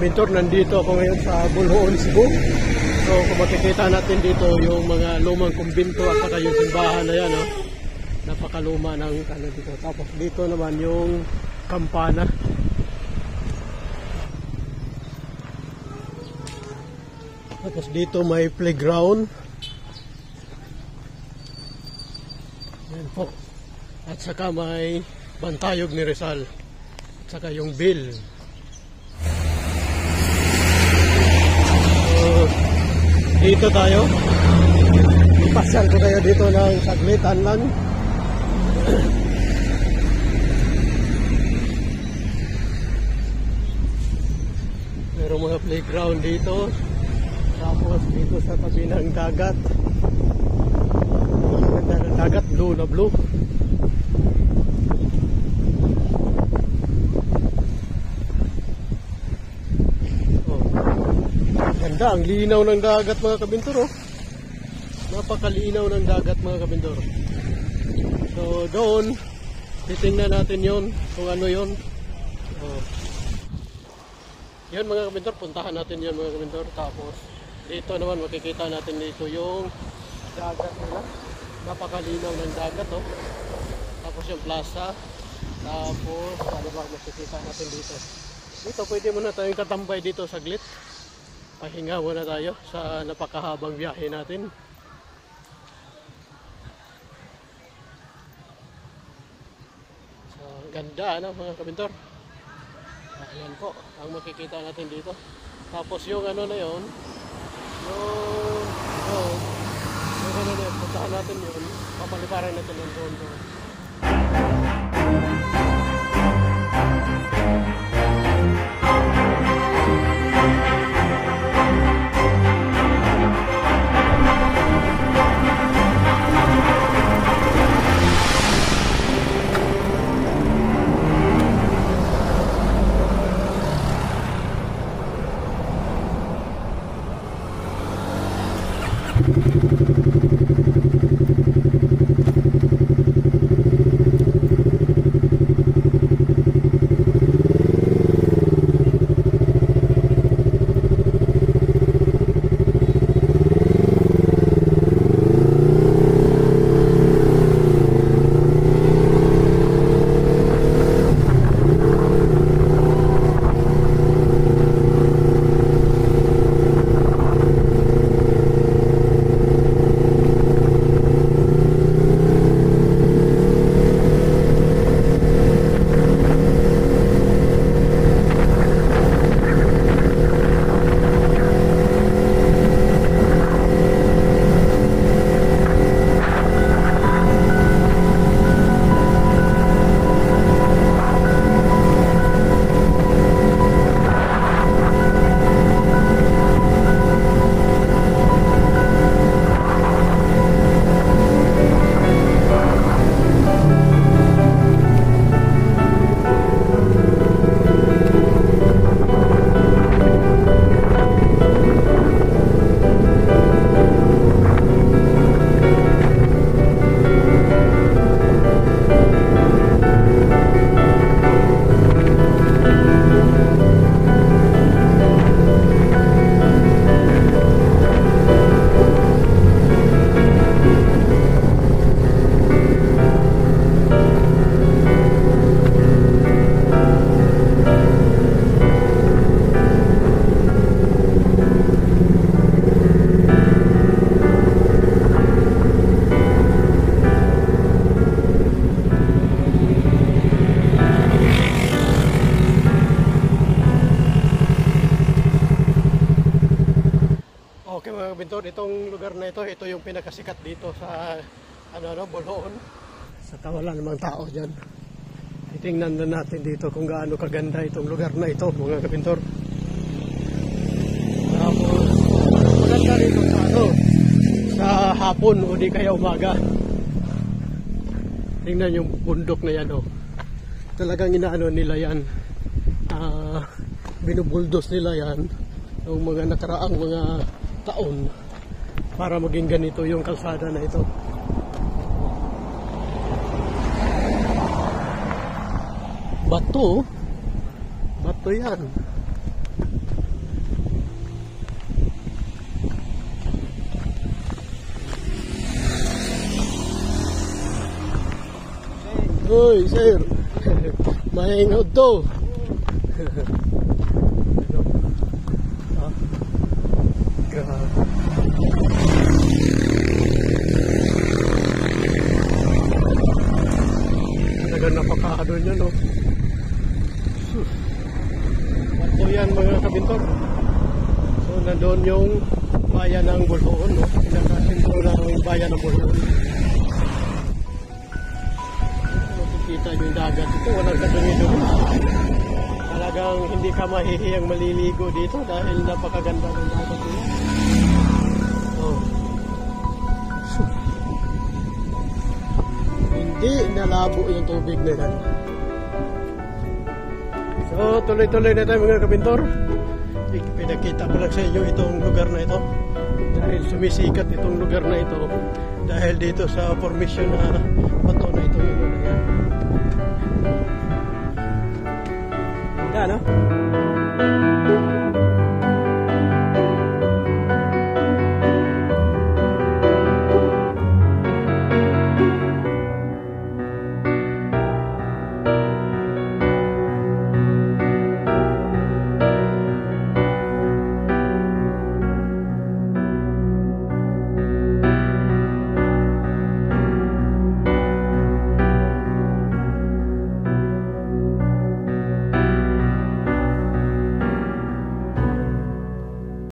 Kabintor, nandito ako ngayon sa Bulhoon, Cebu. So kung makikita natin dito yung mga lumang kumbinto at saka yung simbahan na yan, oh. Napakaluma ng ano dito. Tapos dito naman yung kampana. Tapos dito may playground. Yan po. At saka may Bantayog ni Rizal. At saka yung Bill. Dito tayo. Ipasyal ko tayo dito ng saglitan lang. Meron mga playground dito. Tapos dito sa tabi ng dagat. Ganda ng dagat, blue na blue. Ganda, ang linaw ng dagat mga kabintor, oh. Napakalinaw ng dagat mga kabintor. So doon, titingnan natin yon kung ano yon. Oh. Yun mga kabintor, puntahan natin yun mga kabintor. Tapos dito naman makikita natin dito yung dagat nila. Napakalinaw ng dagat, oh. Tapos yung plaza. Tapos ano ba makikita natin dito. Dito pwede muna tayong katambay dito saglit. Pahinga muna tayo sa napakahabang biyahe natin. So, ganda ano mga kabintor. Ayan po, ang makikita natin dito. Tapos yung ano na yon, yung ano na yun, puntahan natin yun, papaliparan natin yung doon. Okay mga kabintor, itong lugar na ito yung pinakasikat dito sa Bulhoon. Sa wala namang tao dyan. Itingnan na natin dito kung gaano kaganda itong lugar na ito mga kabintor. Tapos maganda rito sa hapon o di kaya umaga. Tingnan yung bundok na yan, oh. Talagang inaano nila yan, binubuldos nila yan yung mga nakaraang mga taon para maging ganito yung kalsada na ito. Bato yan. Uy, sir. Mahingod to. Ah, grabe. Talagang napakahado niya, no? Sus. At so yan mga kabintor. So nandun yung bayan ng Bulhoon, no? Pinakasintro ng bayan ng Bulhoon. Makikita nyo yung dagat ito, walang kadumi doon. Talagang hindi ka mahihiyang maliligo dito dahil napakaganda ng dagat nila. Oh. Hindi nalabo yung tubig na yan. So tuloy-tuloy na tayo mga kabintor. Pinakita ko lang sa inyo itong lugar na ito dahil sumisikat itong lugar na ito dahil dito sa formation na bato na ito yun na yan. Ganda, no?